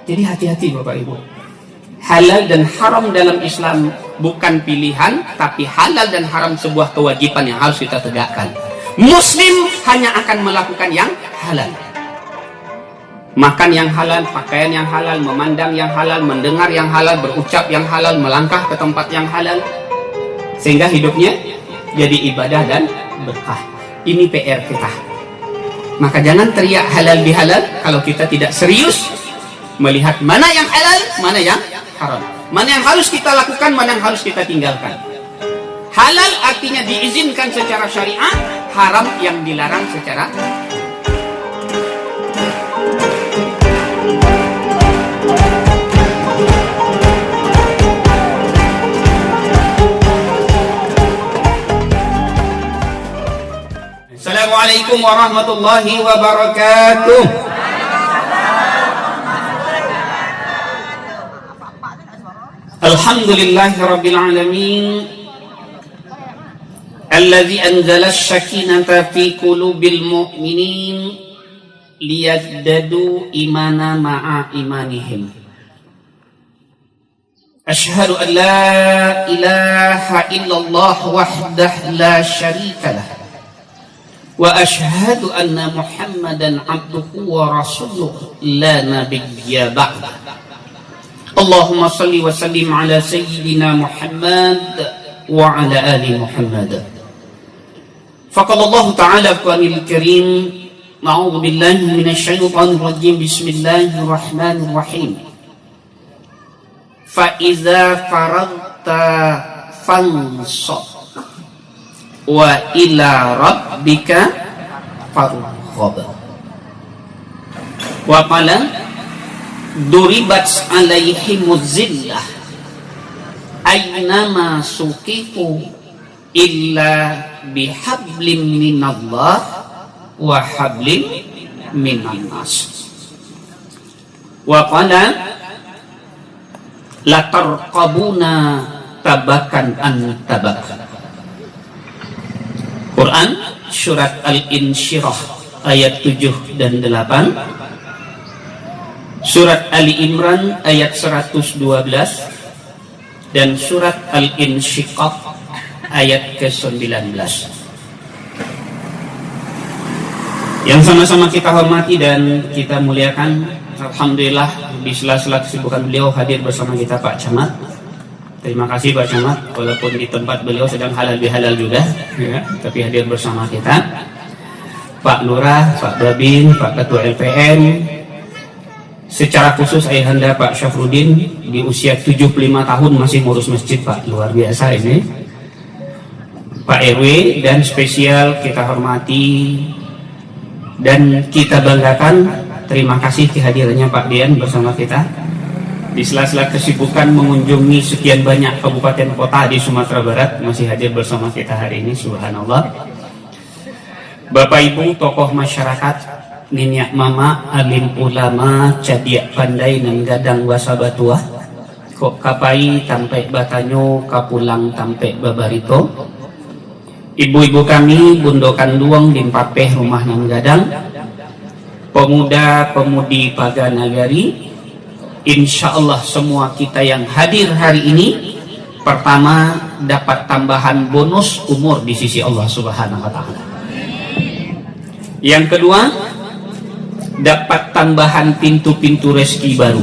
Jadi hati-hati Bapak Ibu. Halal dan haram dalam Islam bukan pilihan, tapi halal dan haram sebuah kewajiban yang harus kita tegakkan. Muslim hanya akan melakukan yang halal. Makan yang halal, pakaian yang halal, memandang yang halal, mendengar yang halal, berucap yang halal, melangkah ke tempat yang halal, sehingga hidupnya jadi ibadah dan berkah. Ini PR kita. Maka jangan teriak halal bihalal kalau kita tidak serius melihat mana yang halal, mana yang haram, mana yang harus kita lakukan, mana yang harus kita tinggalkan. Halal artinya diizinkan secara syariat, haram yang dilarang secara. Assalamualaikum warahmatullahi wabarakatuh. Alhamdulillahi rabbil alamin, alladzi anzala asy-syakinata fi qulubil mu'minin liyazdadu imana ma'a imanihim. Asyhadu an la ilaha illallah wahdahu la syarika lah. Wa asyhadu anna Muhammadan abduhu wa rasuluhu la nabiyya ba'da. Allahumma salli wa sallim ala sayyidina Muhammad wa ala ali Muhammad. Faqala Allah ta'ala Qur'anil Karim, a'udzu billahi minasy syaithanir rajim, bismillahirrahmanirrahim. Fa iza faragta fansab wa ila rabbika farghab. Wa qala duribat alaihimuz zillah aynama suqifu illa bihablim minallah wa hablim minan nas. Wa qala latarqabuna tabakan an tabak. Quran surat Al-Insyirah ayat 7 dan 8, surat Ali Imran ayat 112, dan surat Al-Insyiqaq ayat ke-19. Yang sama-sama kita hormati dan kita muliakan, alhamdulillah di sela-sela kesibukan beliau hadir bersama kita Pak Camat. Terima kasih Pak Camat, walaupun di tempat beliau sedang halal bihalal juga ya, tapi hadir bersama kita. Pak Lurah, Pak Babin, Pak Ketua LPM, secara khusus ayahanda Pak Syafruddin di usia 75 tahun masih ngurus masjid Pak, luar biasa ini. Pak RW, dan spesial kita hormati dan kita banggakan, terima kasih kehadirannya Pak Dian bersama kita di sela-sela kesibukan mengunjungi sekian banyak kabupaten kota di Sumatera Barat, masih hadir bersama kita hari ini, subhanallah. Bapak Ibu tokoh masyarakat, ninyak mama, alim ulama, cadiak pandai nan gadang wasabatua, kok kapai tampe batanyo, kapulang tampe babarito. Ibu-ibu kami, bundokan duang dimpapeh rumah nan gadang, pemuda-pemudi Paganagari, insya Allah semua kita yang hadir hari ini, pertama dapat tambahan bonus umur di sisi Allah Subhanahu wa Ta'ala. Yang kedua, dapat tambahan pintu-pintu rezeki baru.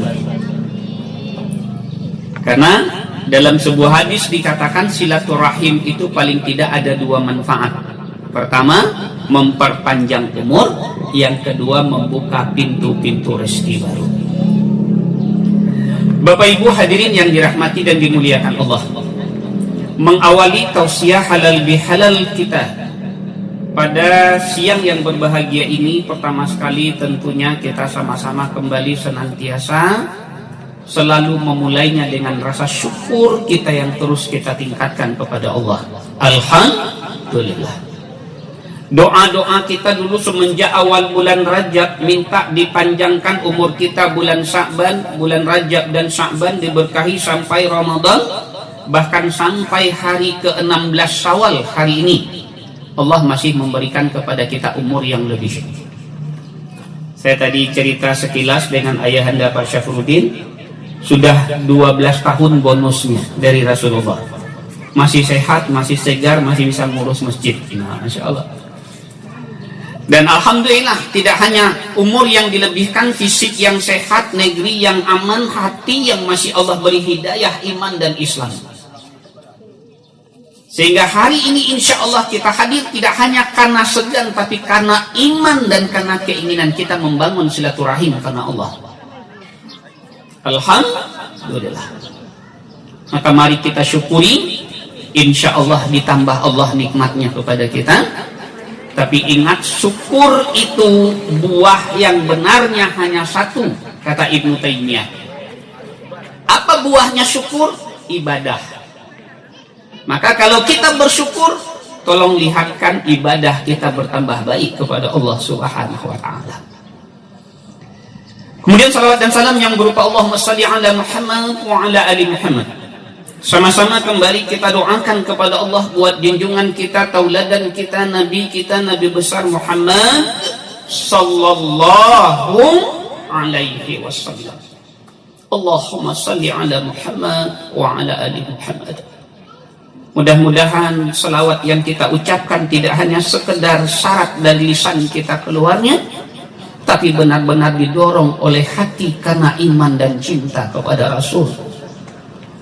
Karena dalam sebuah hadis dikatakan silaturahim itu paling tidak ada dua manfaat. Pertama, memperpanjang umur. Yang kedua, membuka pintu-pintu rezeki baru. Bapak Ibu hadirin yang dirahmati dan dimuliakan Allah, mengawali tausiah halal bihalal kita pada siang yang berbahagia ini, pertama sekali tentunya kita sama-sama kembali senantiasa selalu memulainya dengan rasa syukur kita yang terus kita tingkatkan kepada Allah. Alhamdulillah. Doa-doa kita dulu semenjak awal bulan Rajab, minta dipanjangkan umur kita bulan Sya'ban, bulan Rajab dan Sya'ban diberkahi sampai Ramadan, bahkan sampai hari ke-16 Syawal hari ini. Allah masih memberikan kepada kita umur yang lebih. Saya tadi cerita sekilas dengan ayahanda Pak Syafruddin, sudah 12 tahun bonusnya dari Rasulullah. Masih sehat, masih segar, masih bisa ngurus masjid. Nah, Masya Allah. Dan Alhamdulillah, tidak hanya umur yang dilebihkan, fisik yang sehat, negeri yang aman, hati yang masih Allah beri hidayah, iman dan Islam. Sehingga hari ini insya Allah kita hadir tidak hanya karena segan, tapi karena iman dan karena keinginan kita membangun silaturahim karena Allah. Alhamdulillah. Maka mari kita syukuri, insya Allah ditambah Allah nikmatnya kepada kita. Tapi ingat, syukur itu buah yang benarnya hanya satu, kata Ibnu Taimiyah. Apa buahnya syukur? Ibadah. Maka kalau kita bersyukur, tolong lihatkan ibadah kita bertambah baik kepada Allah Subhanahu wa Ta'ala. Kemudian salawat dan salam yang berupa Allahumma salli ala Muhammad wa ala ali Muhammad. Sama-sama kembali kita doakan kepada Allah buat junjungan kita, tauladan kita, Nabi besar Muhammad sallallahu alaihi wasallam. Allahumma salli ala Muhammad wa ala ali Muhammad. Mudah-mudahan selawat yang kita ucapkan tidak hanya sekedar syarat dari lisan kita keluarnya, tapi benar-benar didorong oleh hati karena iman dan cinta kepada Rasul.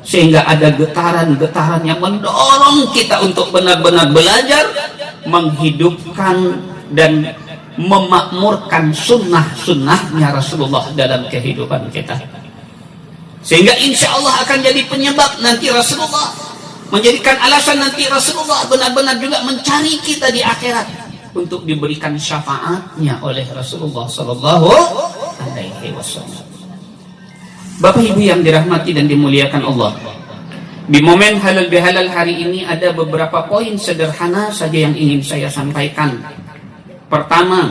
Sehingga ada getaran-getaran yang mendorong kita untuk benar-benar belajar, menghidupkan dan memakmurkan sunnah-sunnahnya Rasulullah dalam kehidupan kita. Sehingga insya Allah akan jadi penyebab nanti Rasulullah, menjadikan alasan nanti Rasulullah benar-benar juga mencari kita di akhirat untuk diberikan syafaatnya oleh Rasulullah Sallallahu Alaihi Wasallam. Bapak Ibu yang dirahmati dan dimuliakan Allah, di momen halal bihalal hari ini ada beberapa poin sederhana saja yang ingin saya sampaikan. Pertama,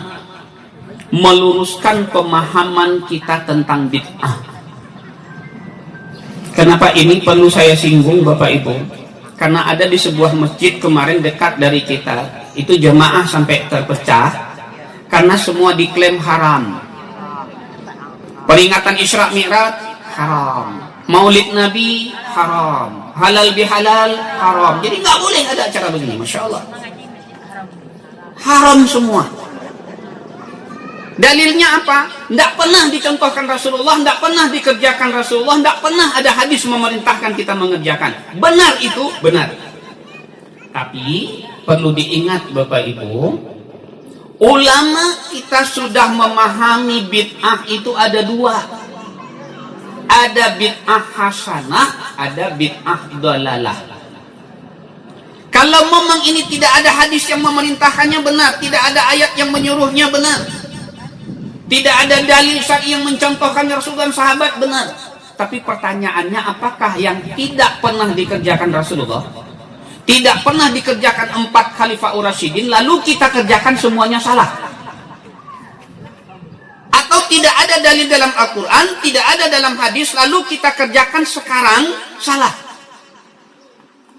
meluruskan pemahaman kita tentang bid'ah. Kenapa ini perlu saya singgung Bapak Ibu? Karena ada di sebuah masjid kemarin dekat dari kita, itu jemaah sampai terpecah karena semua diklaim haram. Peringatan Isra Mi'raj haram, Maulid Nabi haram, halal bihalal haram. Jadi nggak boleh ada acara begini, Masya Allah. Haram semua. Dalilnya apa? Tidak pernah dicontohkan Rasulullah, tidak pernah dikerjakan Rasulullah, tidak pernah ada hadis memerintahkan kita mengerjakan. Benar itu, benar. Tapi perlu diingat Bapak Ibu, ulama kita sudah memahami bid'ah itu ada dua. Ada bid'ah hasanah, ada bid'ah dalalah. Kalau memang ini tidak ada hadis yang memerintahkannya, benar. Tidak ada ayat yang menyuruhnya, benar. Tidak ada dalil syar'i yang mencontohkan Rasulullah dan sahabat, benar. Tapi pertanyaannya, apakah yang tidak pernah dikerjakan Rasulullah, tidak pernah dikerjakan 4 Khalifah Ur-Rasyidin, lalu kita kerjakan semuanya salah? Atau tidak ada dalil dalam Al-Quran, tidak ada dalam hadis, lalu kita kerjakan sekarang salah?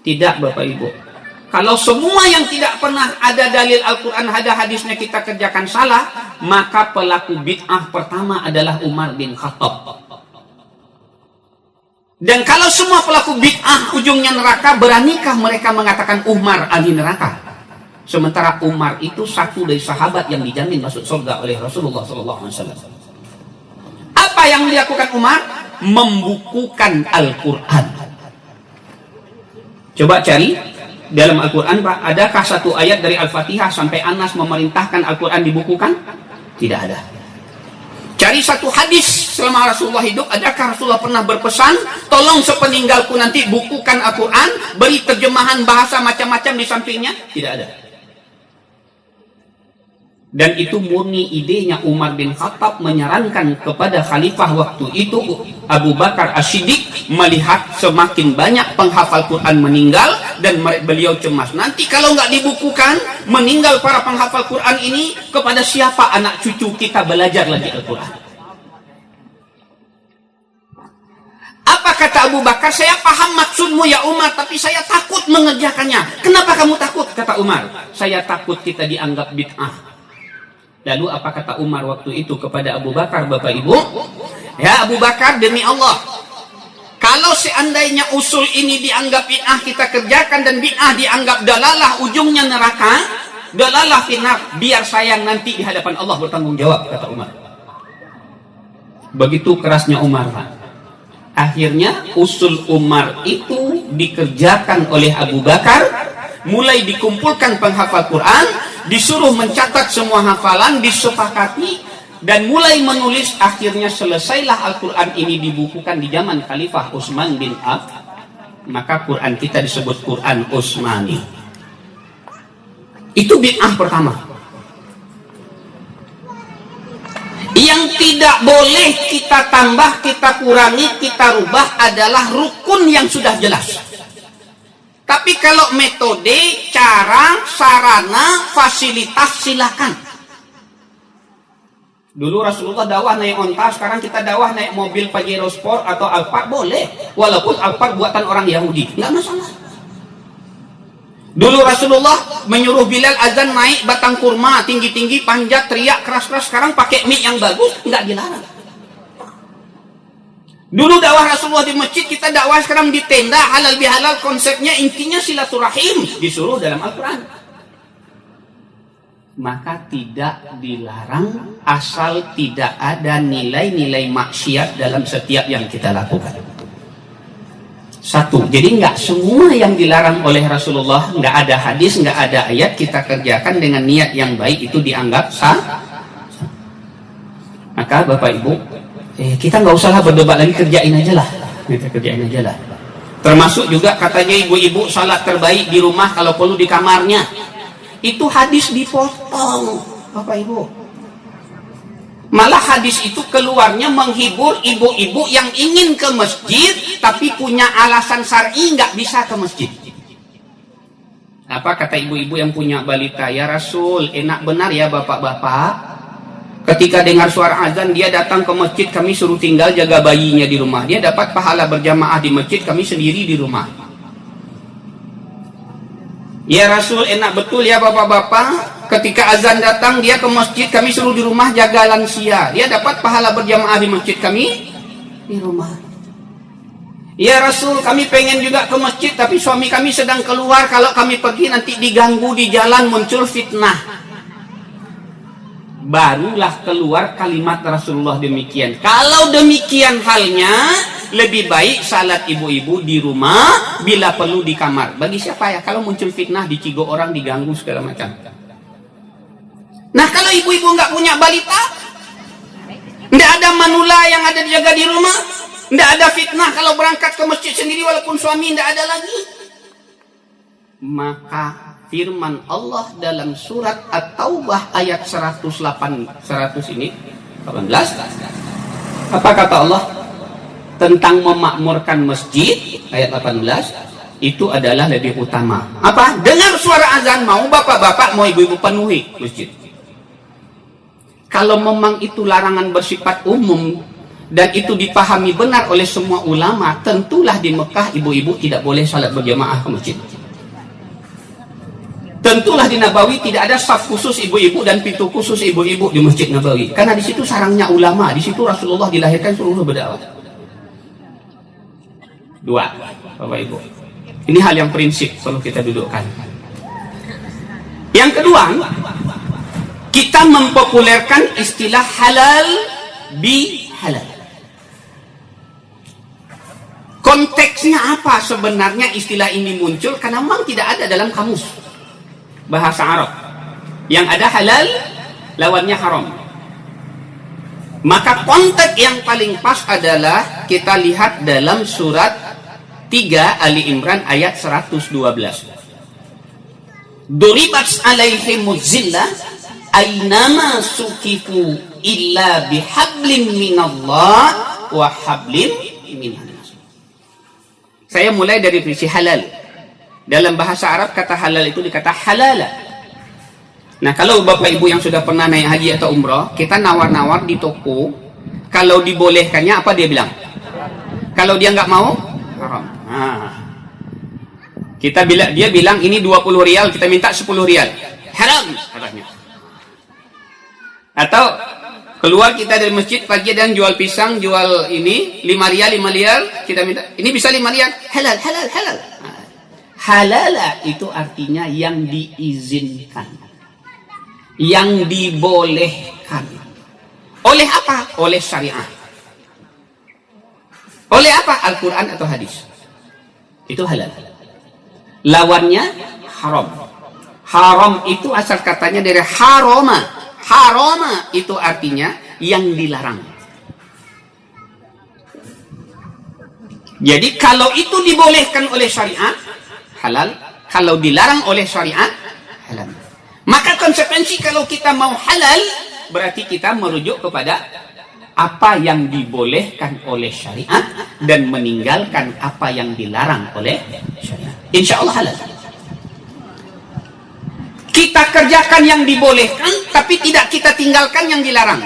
Tidak Bapak Ibu. Kalau semua yang tidak pernah ada dalil Al-Quran, ada hadisnya kita kerjakan salah, maka pelaku bid'ah pertama adalah Umar bin Khattab. Dan kalau semua pelaku bid'ah ujungnya neraka, beranikah mereka mengatakan Umar ahli neraka? Sementara Umar itu satu dari sahabat yang dijamin masuk surga oleh Rasulullah SAW. Apa yang dilakukan Umar? Membukukan Al-Quran. Coba cari dalam Al-Quran, Pak, adakah satu ayat dari Al-Fatihah sampai Anas memerintahkan Al-Quran dibukukan? Tidak ada. Cari satu hadis selama Rasulullah hidup, adakah Rasulullah pernah berpesan, tolong sepeninggalku nanti bukukan Al-Quran, beri terjemahan bahasa macam-macam di sampingnya? Tidak ada. Dan itu murni idenya Umar bin Khattab menyarankan kepada khalifah waktu itu Abu Bakar As-Siddiq, melihat semakin banyak penghafal Quran meninggal dan beliau cemas, nanti kalau nggak dibukukan, meninggal para penghafal Quran ini, kepada siapa anak cucu kita belajar lagi Al-Quran? Apa kata Abu Bakar? Saya paham maksudmu ya Umar, tapi saya takut mengerjakannya. Kenapa kamu takut? Kata Umar, saya takut kita dianggap bid'ah. Lalu apa kata Umar waktu itu kepada Abu Bakar, Bapak Ibu? Ya Abu Bakar, demi Allah, kalau seandainya usul ini dianggap bid'ah kita kerjakan dan bid'ah dianggap dalalah, ujungnya neraka, dalalah finnar, biar saya nanti di hadapan Allah bertanggung jawab, kata Umar. Begitu kerasnya Umar, Pak. Akhirnya usul Umar itu dikerjakan oleh Abu Bakar, mulai dikumpulkan penghafal Quran, disuruh mencatat semua hafalan, disepakati, dan mulai menulis. Akhirnya selesailah Al-Quran ini dibukukan di zaman Khalifah Utsman bin Affan. Maka Quran kita disebut Quran Utsmani. Itu bid'ah pertama. Yang tidak boleh kita tambah, kita kurangi, kita rubah adalah rukun yang sudah jelas. Tapi kalau metode, cara, sarana, fasilitas, silakan. Dulu Rasulullah dakwah naik onta, sekarang kita dakwah naik mobil Pajero Sport atau Alphard, boleh. Walaupun Alphard buatan orang Yahudi, nggak masalah. Dulu Rasulullah menyuruh Bilal azan naik batang kurma, tinggi-tinggi, panjat, teriak, keras-keras. Sekarang pakai mic yang bagus, nggak dilarang. Dulu dakwah Rasulullah di masjid, kita dakwah sekarang di tenda, halal bihalal, konsepnya intinya silaturahim, disuruh dalam Al-Quran. Maka tidak dilarang asal tidak ada nilai-nilai maksiat dalam setiap yang kita lakukan. Satu, jadi nggak semua yang dilarang oleh Rasulullah, nggak ada hadis, nggak ada ayat, kita kerjakan dengan niat yang baik, itu dianggap sah. Maka Bapak Ibu, kita nggak usahlah berdebat lagi, kerjain aja lah. Kita kerjain aja lah. Termasuk juga katanya ibu-ibu salat terbaik di rumah, kalau perlu di kamarnya. Itu hadis dipotong, Bapak Ibu. Malah hadis itu keluarnya menghibur ibu-ibu yang ingin ke masjid, tapi punya alasan syar'i nggak bisa ke masjid. Apa kata ibu-ibu yang punya balita? Ya Rasul, enak benar ya bapak-bapak, ketika dengar suara azan, dia datang ke masjid, kami suruh tinggal jaga bayinya di rumah. Dia dapat pahala berjamaah di masjid, kami sendiri di rumah. Ya Rasul, enak betul ya bapak-bapak, ketika azan datang, dia ke masjid, kami suruh di rumah jaga lansia. Dia dapat pahala berjamaah di masjid, kami di rumah. Ya Rasul, kami pengen juga ke masjid, tapi suami kami sedang keluar, kalau kami pergi nanti diganggu di jalan, muncul fitnah. Barulah keluar kalimat Rasulullah demikian. Kalau demikian halnya, lebih baik salat ibu-ibu di rumah, bila perlu di kamar. Bagi siapa ya? Kalau muncul fitnah, dicigo orang, diganggu segala macam. Nah kalau ibu-ibu nggak punya balita, nggak ada manula yang ada dijaga di rumah, nggak ada fitnah kalau berangkat ke masjid sendiri walaupun suami nggak ada lagi, maka firman Allah dalam surat At-Taubah ayat 100 ini 18, apa kata Allah tentang memakmurkan masjid? Ayat 18 itu adalah lebih utama. Apa? Dengar suara azan, mau bapak-bapak mau ibu-ibu penuhi masjid. Kalau memang itu larangan bersifat umum dan itu dipahami benar oleh semua ulama, tentulah di Mekah ibu-ibu tidak boleh salat berjamaah ke masjid. Tentulah di Nabawi tidak ada saf khusus ibu-ibu dan pintu khusus ibu-ibu di Masjid Nabawi. Karena di situ sarangnya ulama, di situ Rasulullah dilahirkan suruh berdakwah. Dua, Bapak Ibu. Ini hal yang prinsip perlu kita dudukkan. Yang kedua, kita mempopulerkan istilah halal bi halal. Konteksnya apa sebenarnya istilah ini muncul? Karena memang tidak ada dalam kamus bahasa Arab. Yang ada halal, lawannya haram. Maka konteks yang paling pas adalah kita lihat dalam surat 3 Ali Imran ayat 112. Duribat alaihimuz zillah aynama sukifu illa bihablim minallah wa hablim minannas. Saya mulai dari definisi halal. Dalam bahasa Arab kata halal itu dikata halala. Nah kalau bapak ibu yang sudah pernah naik haji atau umrah, kita nawar-nawar di toko, kalau dibolehkannya apa dia bilang? Kalau dia nggak mau, haram. Nah, dia bilang ini 20 rial, kita minta 10 rial. Haram katanya. Atau keluar kita dari masjid pagi dan jual pisang, jual ini 5 rial, kita minta ini bisa 5 rial, halal. Halala itu artinya yang diizinkan, yang dibolehkan. Oleh apa? Oleh syariat. Oleh apa? Al-Quran atau hadis. Itu halal. Lawannya haram. Haram itu asal katanya dari haroma. Haroma itu artinya yang dilarang. Jadi kalau itu dibolehkan oleh syariat, halal. Kalau dilarang oleh syariat, halal. Maka konsekuensi kalau kita mau halal, berarti kita merujuk kepada apa yang dibolehkan oleh syariat dan meninggalkan apa yang dilarang oleh syariat. Insya Allah halal. Kita kerjakan yang dibolehkan, tapi tidak kita tinggalkan yang dilarang.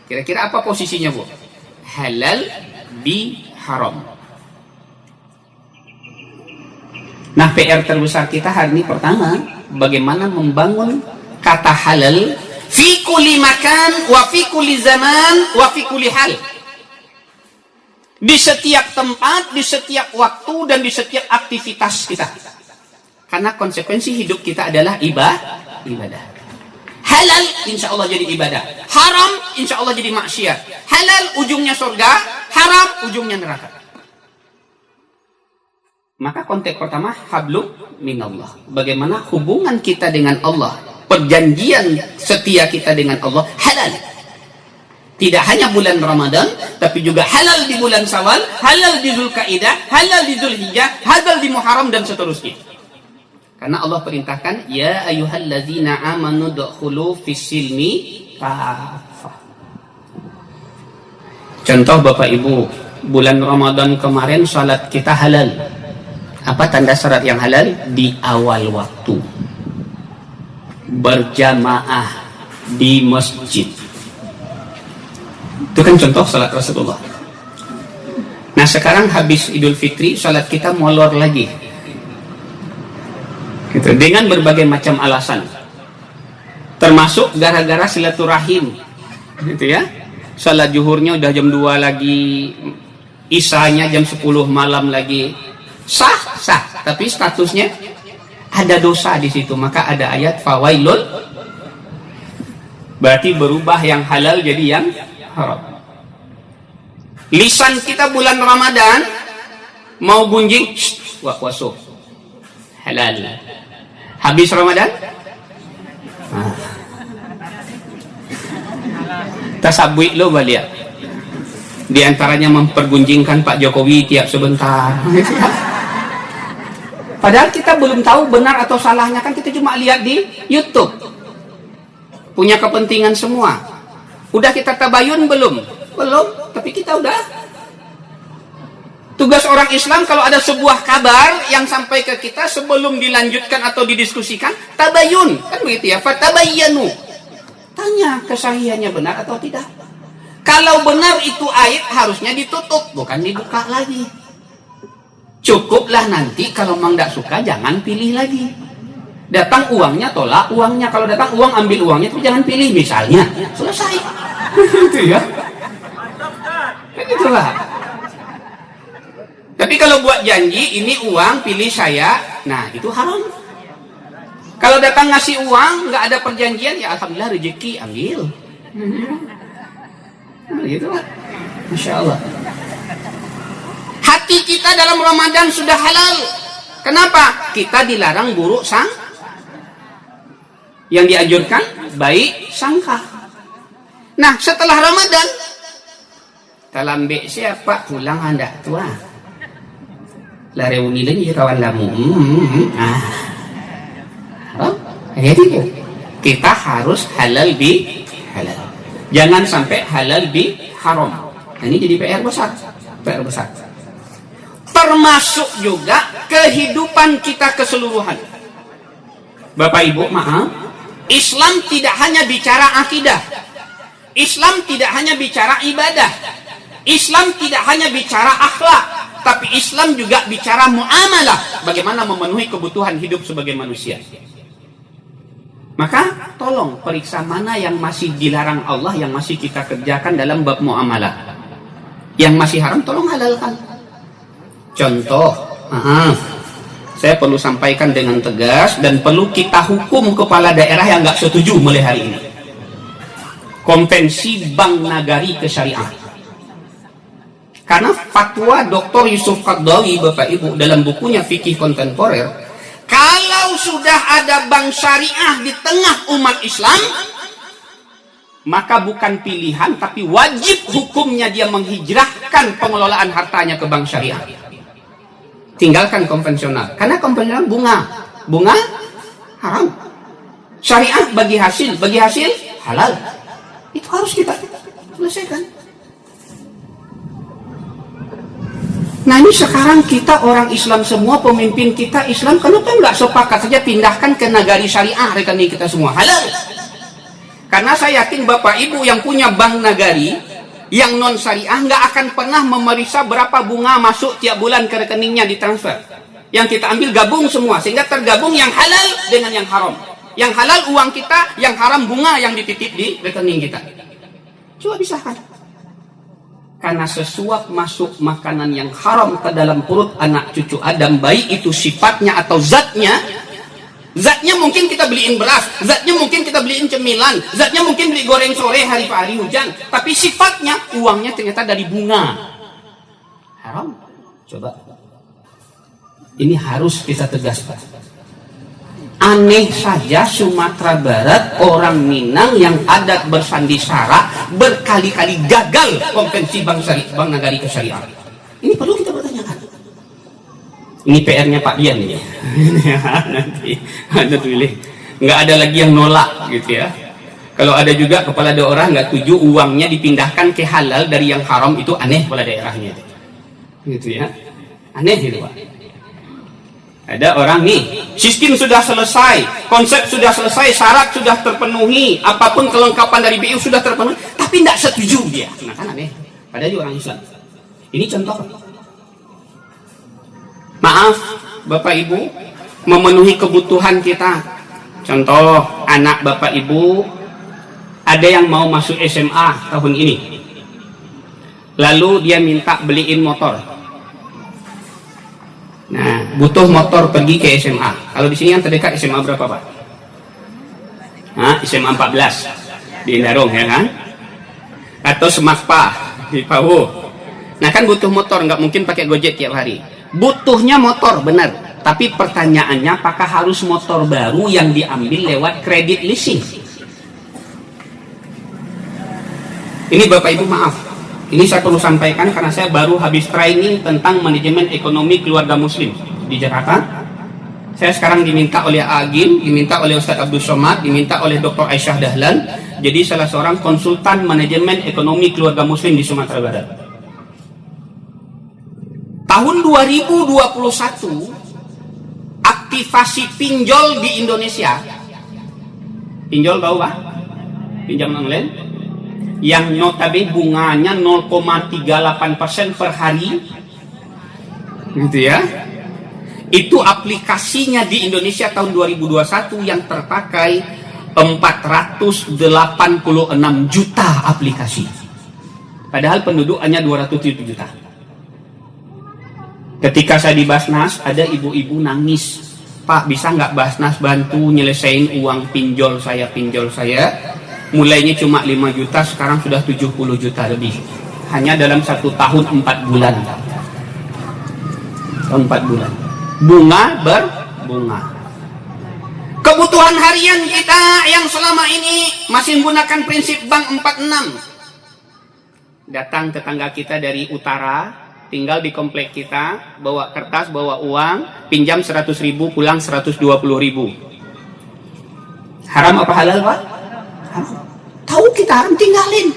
Kira-kira apa posisinya, Bu? Halal di haram. Nah, PR terbesar kita hari ini pertama, bagaimana membangun kata halal fi kulli makan wa fi kulli zaman wa fi kulli hal. Di setiap tempat, di setiap waktu, dan di setiap aktivitas kita. Karena konsekuensi hidup kita adalah ibadah. Halal insya Allah jadi ibadah. Haram insya Allah jadi maksiat. Halal ujungnya surga, haram ujungnya neraka. Maka konteks pertama, hablum minallah. Bagaimana hubungan kita dengan Allah, perjanjian setia kita dengan Allah halal. Tidak hanya bulan Ramadan, tapi juga halal di bulan Syawal, halal di Zulkaidah, halal di Zulhijjah, halal di Muharram dan seterusnya. Karena Allah perintahkan, ya ayyuhallazina amanu dukhulu fis-silmi kafah. Contoh Bapak Ibu, bulan Ramadan kemarin salat kita halal. Apa tanda syarat yang halal? Di awal waktu, berjamaah di masjid. Itu kan contoh salat Rasulullah. Nah sekarang habis Idul Fitri, salat kita molor lagi, gitu, dengan berbagai macam alasan, termasuk gara-gara silaturahim, gitu ya. Salat zuhurnya udah jam 2 lagi, isanya jam 10 malam lagi. Sah, tapi statusnya ada dosa di situ. Maka ada ayat fawailul, berarti berubah yang halal jadi yang haram. Lisan kita bulan Ramadan mau gunjing, waso, halal. Habis Ramadan, tasabui lo balik. Di antaranya mempergunjingkan Pak Jokowi tiap sebentar. Padahal kita belum tahu benar atau salahnya, kan kita cuma lihat di YouTube. Punya kepentingan semua. Udah kita tabayun belum? Belum, tapi kita udah. Tugas orang Islam kalau ada sebuah kabar yang sampai ke kita sebelum dilanjutkan atau didiskusikan, tabayun, kan begitu ya? Fatabayyanu. Tanya kesahihannya benar atau tidak. Kalau benar itu ayat harusnya ditutup, bukan dibuka lagi. Cukuplah nanti kalau memang tidak suka jangan pilih lagi. Datang uangnya, tolak uangnya. Kalau datang uang, ambil uangnya, tapi jangan pilih misalnya. Selesai. Itu ya. Kan itulah. Tapi kalau buat janji, ini uang pilih saya, nah itu haram. Kalau datang ngasih uang, nggak ada perjanjian, ya alhamdulillah rezeki ambil. Nah, gitu lah. Masya Allah. Hati kita dalam Ramadan sudah halal. Kenapa? Kita dilarang buruk yang dianjurkan baik sangka. Nah setelah Ramadan, talambek siapa pulang anda tua. La reuni lagi kawan lamu. Jadi kita harus halal di halal. Jangan sampai halal di haram. Nah, ini jadi PR besar. Termasuk juga kehidupan kita keseluruhan. Bapak Ibu, maaf. Islam tidak hanya bicara akidah. Islam tidak hanya bicara ibadah. Islam tidak hanya bicara akhlak. Tapi Islam juga bicara muamalah. Bagaimana memenuhi kebutuhan hidup sebagai manusia. Maka tolong periksa mana yang masih dilarang Allah, yang masih kita kerjakan dalam bab muamalah. Yang masih haram tolong halalkan. Contoh, saya perlu sampaikan dengan tegas dan perlu kita hukum kepala daerah yang nggak setuju mulai hari ini. Konvensi Bank Nagari Kesyariah. Karena fatwa Dr. Yusuf Qaradawi, Bapak Ibu, dalam bukunya Fikih Kontemporer, kalau sudah ada bank syariah di tengah umat Islam, maka bukan pilihan, tapi wajib hukumnya dia menghijrahkan pengelolaan hartanya ke bank syariah. Tinggalkan konvensional. Karena konvensional bunga haram. Syariah bagi hasil halal. Itu harus kita selesaikan. Nah ini sekarang kita orang Islam semua, pemimpin kita Islam, kenapa nggak sepakat saja pindahkan ke nagari syariah rekening kita semua halal? Karena saya yakin Bapak Ibu yang punya bank nagari yang non syariah nggak akan pernah memeriksa berapa bunga masuk tiap bulan ke rekeningnya ditransfer. Yang kita ambil gabung semua sehingga tergabung yang halal dengan yang haram. Yang halal uang kita, yang haram bunga yang dititip di rekening kita. Coba pisahkan. Karena sesuap masuk makanan yang haram ke dalam perut anak cucu Adam, baik itu sifatnya atau zatnya. Zatnya mungkin kita beliin beras, zatnya mungkin kita beliin cemilan, zatnya mungkin beli goreng sore hari hujan, tapi sifatnya uangnya ternyata dari bunga. Haram. Coba. Ini harus kita tegaskan. Aneh saja Sumatera Barat, orang Minang yang adat bersandi sara berkali-kali gagal konvensi Bank Nagari Kesyariah. Ini perlu kita pertanyakan. Ini PR-nya Pak Dian ini. Nanti ada tulis. Nggak ada lagi yang nolak gitu ya. Kalau ada juga kepala daerah nggak setuju uangnya dipindahkan ke halal dari yang haram, itu aneh kepala daerahnya. Gitu ya. Aneh gitu Pak. Ada orang nih, sistem sudah selesai, konsep sudah selesai, syarat sudah terpenuhi, apapun kelengkapan dari BU sudah terpenuhi, tapi tidak setuju dia. Nah kan aneh, padahal dia orang Islam. Ini contoh. Maaf, Bapak Ibu, memenuhi kebutuhan kita. Contoh, anak Bapak Ibu, ada yang mau masuk SMA tahun ini. Lalu dia minta beliin motor. Nah, butuh motor pergi ke SMA. Kalau di sini yang terdekat SMA berapa, Pak? SMA 14 di Indarong ya kan? Atau Semakpa di Pawu. Nah kan butuh motor, nggak mungkin pakai Gojek tiap hari. Butuhnya motor, benar. Tapi pertanyaannya, apakah harus motor baru yang diambil lewat kredit leasing? Ini Bapak Ibu maaf. Ini saya perlu sampaikan karena saya baru habis training tentang manajemen ekonomi keluarga muslim di Jakarta. Saya sekarang diminta oleh Agim, diminta oleh Ustadz Abdul Somad, diminta oleh Dr. Aisyah Dahlan. Jadi salah seorang konsultan manajemen ekonomi keluarga muslim di Sumatera Barat. Tahun 2021, aktivasi pinjol di Indonesia. Pinjol tahu Pak? Pinjam online. Yang notabene bunganya 0,38% per hari, gitu ya. Itu aplikasinya di Indonesia tahun 2021 yang terpakai 486 juta aplikasi. Padahal penduduk hanya 207 juta. Ketika saya di Basnas, ada ibu-ibu nangis, Pak bisa nggak Basnas bantu nyelesain uang pinjol saya? Mulainya cuma 5 juta, sekarang sudah 70 juta lebih. Hanya dalam 1 tahun 4 bulan. 4 bulan. Bunga berbunga. Kebutuhan harian kita yang selama ini masih menggunakan prinsip bank 46. Datang tetangga kita dari utara, tinggal di komplek kita, bawa kertas, bawa uang, pinjam 100.000, pulang 120.000. Haram apa halal, Pak? Tahu kita haram, tinggalin.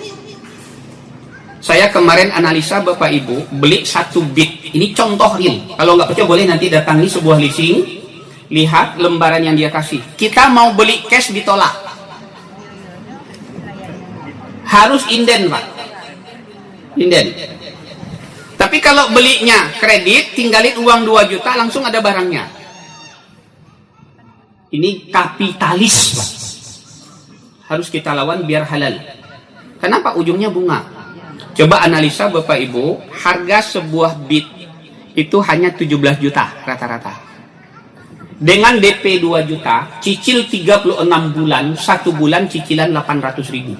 Saya kemarin analisa Bapak Ibu, beli 1 bit. Ini contoh real. Kalau nggak percaya boleh nanti datangi sebuah leasing, lihat lembaran yang dia kasih. Kita mau beli cash ditolak. Harus inden, Pak. Inden. Tapi kalau belinya kredit, tinggalin uang 2 juta, langsung ada barangnya. Ini kapitalis, Pak. harus kita lawan biar halal. Kenapa ujungnya bunga? Coba analisa Bapak Ibu, harga sebuah bit itu hanya 17 juta rata-rata. Dengan DP 2 juta, cicil 36 bulan, 1 bulan cicilan 800 ribu.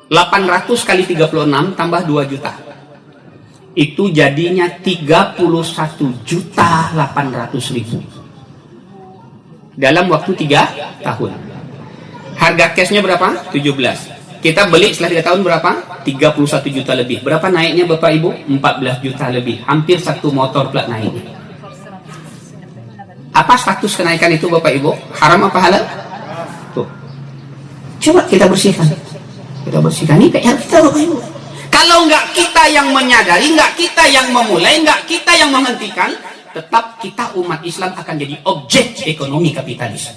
800 kali 36 tambah 2 juta. Itu jadinya 31 juta 800 ribu. Dalam waktu 3 tahun. Harga cashnya berapa? 17. Kita beli setelah 3 tahun berapa? 31 juta lebih. Berapa naiknya Bapak Ibu? 14 juta lebih. Hampir 1 motor plat naik. Apa status kenaikan itu Bapak Ibu? Haram apa halal? Tuh. Coba kita bersihkan. Kita bersihkan. Ini PR kita Bapak Ibu. Kalau nggak kita yang menyadari, nggak kita yang memulai, nggak kita yang menghentikan, tetap kita umat Islam akan jadi objek ekonomi kapitalis.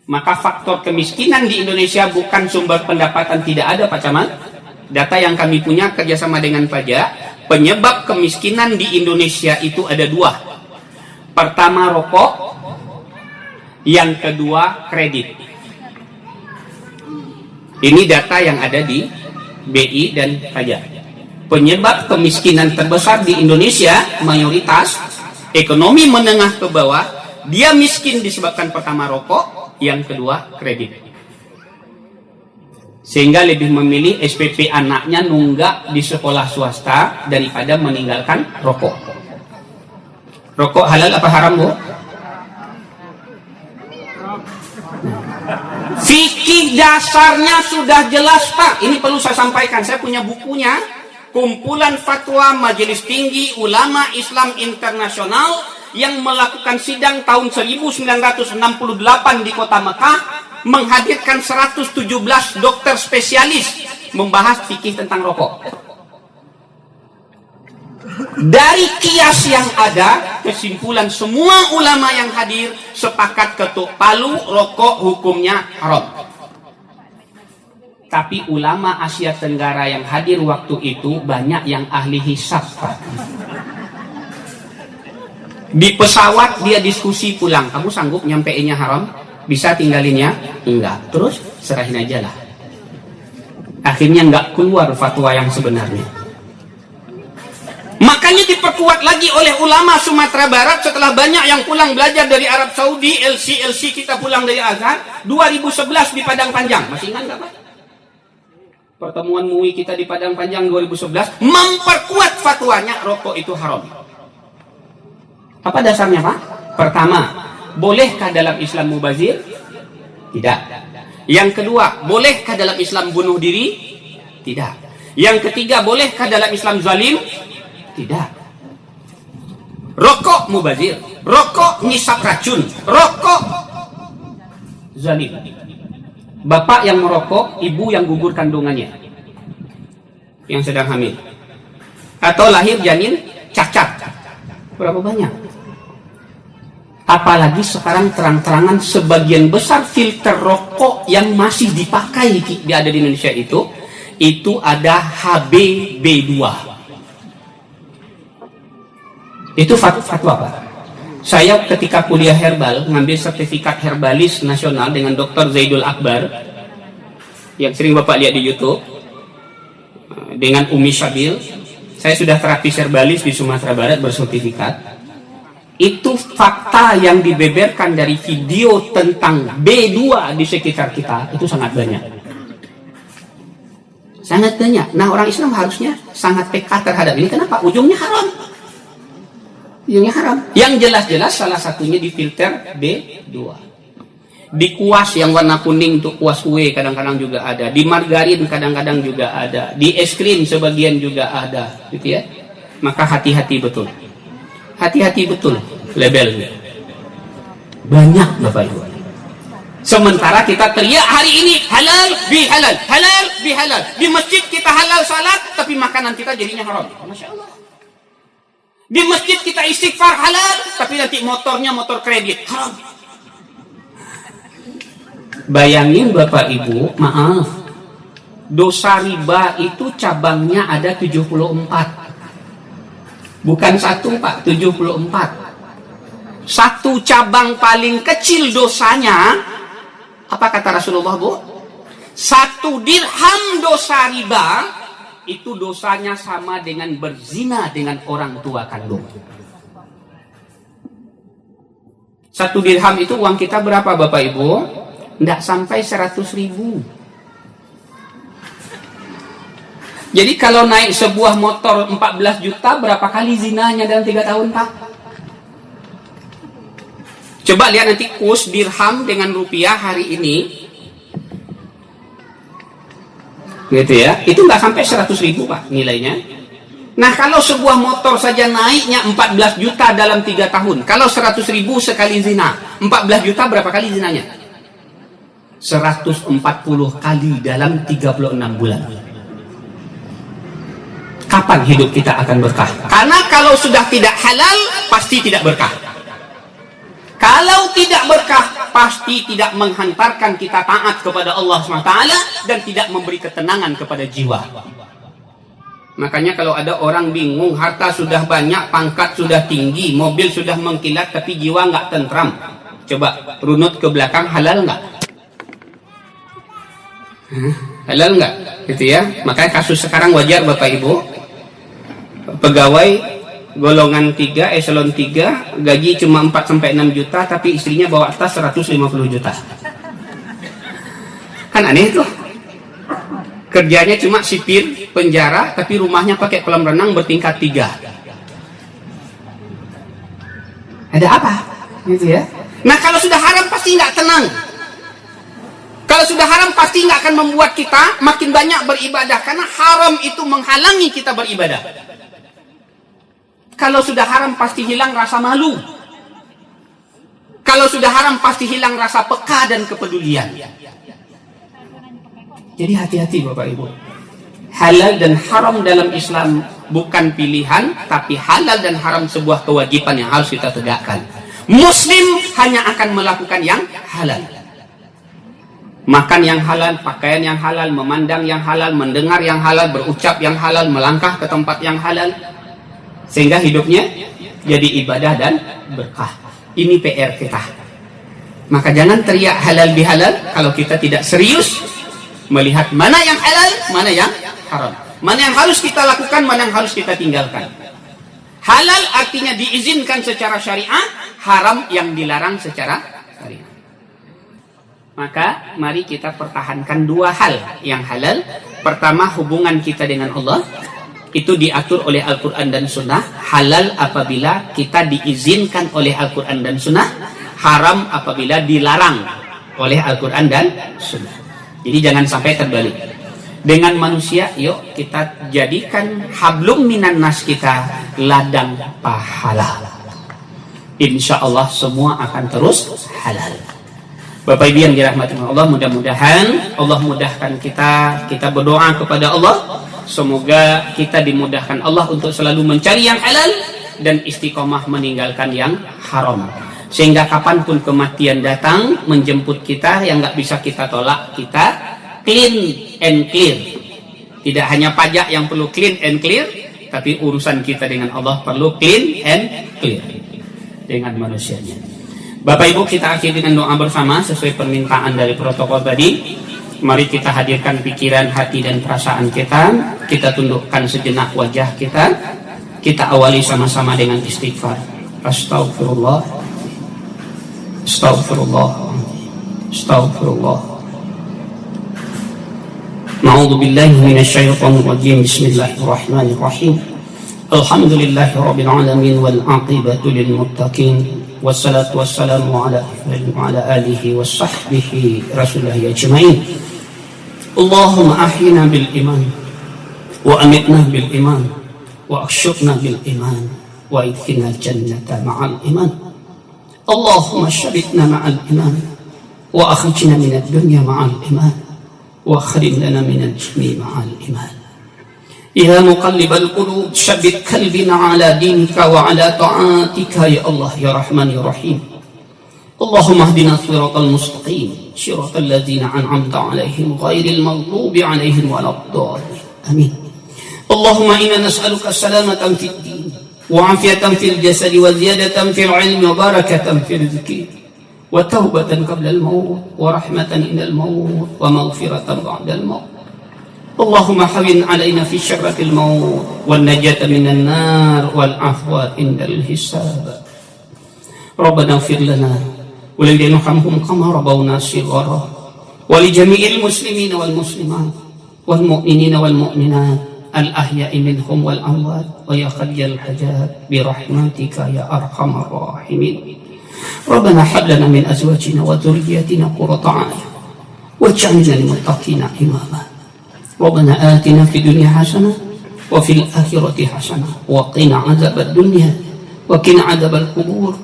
Maka faktor kemiskinan di Indonesia bukan sumber pendapatan tidak ada Pak Camat. Data yang kami punya kerjasama dengan pajak, penyebab kemiskinan di Indonesia itu ada 2. Pertama rokok, yang kedua kredit. Ini data yang ada di BI dan pajak. Penyebab kemiskinan terbesar di Indonesia mayoritas ekonomi menengah ke bawah, dia miskin disebabkan pertama rokok, yang kedua kredit. Sehingga lebih memilih SPP anaknya nunggak di sekolah swasta daripada meninggalkan rokok. Rokok halal apa haram Bu? Fikih dasarnya sudah jelas Pak. Ini perlu saya sampaikan. Saya punya bukunya. Kumpulan Fatwa Majelis Tinggi Ulama Islam Internasional yang melakukan sidang tahun 1968 di kota Mekah, menghadirkan 117 dokter spesialis membahas fikih tentang rokok. Dari kias yang ada, kesimpulan semua ulama yang hadir sepakat ketuk palu, rokok hukumnya haram. Tapi ulama Asia Tenggara yang hadir waktu itu banyak yang ahli hisab Pak. Di pesawat dia diskusi pulang, kamu sanggup nyampeinnya haram? Bisa tinggalinnya? Enggak. Terus serahin aja lah. Akhirnya enggak keluar fatwa yang sebenarnya. Makanya diperkuat lagi oleh ulama Sumatera Barat setelah banyak yang pulang belajar dari Arab Saudi, LC kita pulang dari Azhar, 2011 di Padang Panjang. Masih ingat enggak Pak? Pertemuan MUI kita di Padang Panjang 2011 memperkuat fatwanya rokok itu haram. Apa dasarnya Pak? Pertama, bolehkah dalam Islam mubazir? Tidak. Yang kedua, bolehkah dalam Islam bunuh diri? Tidak. Yang ketiga, bolehkah dalam Islam zalim? Tidak. Rokok mubazir, rokok ngisap racun, rokok zalim. Bapak yang merokok, ibu yang gugur kandungannya, yang sedang hamil, atau lahir janin cacat. Berapa banyak? Apalagi sekarang terang-terangan sebagian besar filter rokok yang masih dipakai ada di Indonesia itu ada HBB2. Itu fatwa Pak. Saya ketika kuliah herbal ngambil sertifikat herbalis nasional dengan Dr. Zaidul Akbar yang sering Bapak lihat di YouTube, dengan Umi Syabil. Saya sudah terapis herbalis di Sumatera Barat bersertifikat. Itu fakta yang dibeberkan dari video tentang B2 di sekitar kita itu sangat banyak. Sangat banyak. Nah, orang Islam harusnya sangat peka terhadap ini. Kenapa? Ujungnya haram. Ujungnya haram. Yang jelas-jelas salah satunya di filter B2. Di kuas yang warna kuning untuk kuas kue kadang-kadang juga ada. Di margarin kadang-kadang juga ada. Di es krim sebagian juga ada, gitu ya. Maka hati-hati betul. Hati-hati betul labelnya. Banyak Bapak Ibu. Sementara kita teriak hari ini halal bihalal, halal bihalal. Di masjid kita halal salat, tapi makanan kita jadinya haram. Masya Allah. Di masjid kita istighfar halal, tapi nanti motornya motor kredit haram. Bayangin Bapak Ibu, maaf, dosa riba itu cabangnya ada 74. Bukan satu Pak, 74. Satu cabang paling kecil dosanya Apa kata Rasulullah, Bu? 1 dirham dosa riba itu dosanya sama dengan berzina dengan orang tua kandung. 1 dirham itu uang kita berapa, Bapak Ibu? Tidak sampai 100.000. Jadi kalau naik sebuah motor 14 juta, berapa kali zinanya dalam 3 tahun, Pak? Coba lihat nanti kurs dirham dengan rupiah hari ini. Gitu ya. Itu nggak sampai 100.000, Pak, nilainya. Nah, kalau sebuah motor saja naiknya 14 juta dalam 3 tahun. Kalau 100.000 sekali zina, 14 juta berapa kali zinanya? 140 kali dalam 36 bulan. Kapan hidup kita akan berkah? Karena kalau sudah tidak halal, pasti tidak berkah. Kalau tidak berkah, pasti tidak menghantarkan kita taat kepada Allah SWT dan tidak memberi ketenangan kepada jiwa. Makanya kalau ada orang bingung, harta sudah banyak, pangkat sudah tinggi, mobil sudah mengkilat, tapi jiwa nggak tentram. Coba runut ke belakang, halal nggak? Halal nggak? Gitu ya. Makanya kasus sekarang wajar, Bapak Ibu. Pegawai golongan 3, eselon 3, gaji cuma 4-6 juta, tapi istrinya bawa tas 150 juta. Kan aneh tuh. Kerjanya cuma sipir penjara, tapi rumahnya pakai kolam renang bertingkat 3. Ada apa? Gitu ya. Nah, kalau sudah haram pasti nggak tenang. Kalau sudah haram pasti nggak akan membuat kita makin banyak beribadah, karena haram itu menghalangi kita beribadah. Kalau sudah haram pasti hilang rasa malu. Kalau sudah haram pasti hilang rasa peka dan kepedulian. Jadi hati-hati, Bapak Ibu. Halal dan haram dalam Islam bukan pilihan, tapi halal dan haram sebuah kewajiban yang harus kita tegakkan. Muslim hanya akan melakukan yang halal. Makan yang halal, pakaian yang halal, memandang yang halal, mendengar yang halal, berucap yang halal, melangkah ke tempat yang halal. Sehingga hidupnya jadi ibadah dan berkah. Ini PR kita. Maka jangan teriak halal bihalal kalau kita tidak serius melihat mana yang halal, mana yang haram, mana yang harus kita lakukan, mana yang harus kita tinggalkan. Halal artinya diizinkan secara syariat, haram yang dilarang secara syariat. Maka mari kita pertahankan 2 hal yang halal. Pertama, hubungan kita dengan Allah itu diatur oleh Al-Quran dan Sunnah. Halal apabila kita diizinkan oleh Al-Quran dan Sunnah, haram apabila dilarang oleh Al-Quran dan Sunnah. Jadi jangan sampai terbalik. Dengan manusia, yuk kita jadikan hablum minan nas kita ladang pahala. Insya Allah semua akan terus halal. Bapak Ibu yang dirahmati Allah, mudah-mudahan Allah mudahkan kita berdoa kepada Allah. Semoga kita dimudahkan Allah untuk selalu mencari yang halal dan istiqomah meninggalkan yang haram. Sehingga kapanpun kematian datang menjemput kita, yang nggak bisa kita tolak, kita clean and clear. Tidak hanya pajak yang perlu clean and clear, tapi urusan kita dengan Allah perlu clean and clear dengan manusianya. Bapak Ibu, kita akhiri dengan doa bersama sesuai permintaan dari protokol tadi. Mari kita hadirkan pikiran, hati dan perasaan kita. Kita tundukkan sejenak wajah kita. Kita awali sama-sama dengan istighfar. Astagfirullah. Astaghfirullah. Astaghfirullah. Na'udzu billahi minasyaitonir rajim. Bismillahirrahmanirrahim. Alhamdulillahi rabbil alamin wal 'aqibatu lil muttaqin. Wassalatu wassalamu ala alihi washabbihi rasulillahi ajmain. Allahumma ahyina bil iman wa amitna bil iman wa akhshurna bil iman wa idkhilna jannata ma'al iman. Allahumma syabitna ma'al iman wa akhrijna minad dunya ma'al iman wa akhrim lana minal jannati ma'al iman. Ya muqallibal qulub syabbit qalbina ala dinika wa ala ta'atika ya Allah ya Rahman ya Rahim. Allahumma hdina siratal mustaqim siratal ladzina an'amta 'alaihim ghairil maghdubi 'alaihim waladdallin. Amin. Allahumma inna nas'aluka salamatan fid din وعافية في الجسد وزيادة في العلم وبركة في الذكر وتوبة قبل الموت ورحمة عند الموت ومغفرة بعد الموت. اللهم حوِّن علينا في شرة الموت والنجاة من النار والعفو عند الحساب. ربنا اغفر لنا وللذين يرحمهم كما ربونا صغارا ولجميع المسلمين والمسلمات والمؤمنين والمؤمنات الأحياء منهم والأموات ويا قاضي الحاجات برحمتك يا أرحم الراحمين. ربنا هب لنا من أزواجنا وذرياتنا قرة أعين واجعلنا للمتقين إماما. ربنا آتنا في الدنيا حسنة وفي الآخرة حسنة وقنا عذاب الدنيا وقنا عذاب القبور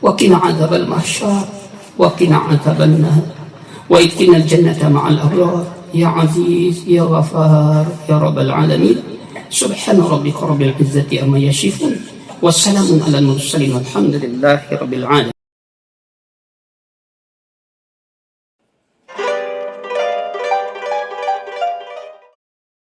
وقنا عذاب المحشر وقنا عذاب النار وادخلنا الجنة مع الأبرار يا عزيز يا غفار يا رب العالمين. سبحان ربك رب العزة عما يصفون والسلام على المرسلين والحمد لله رب العالمين.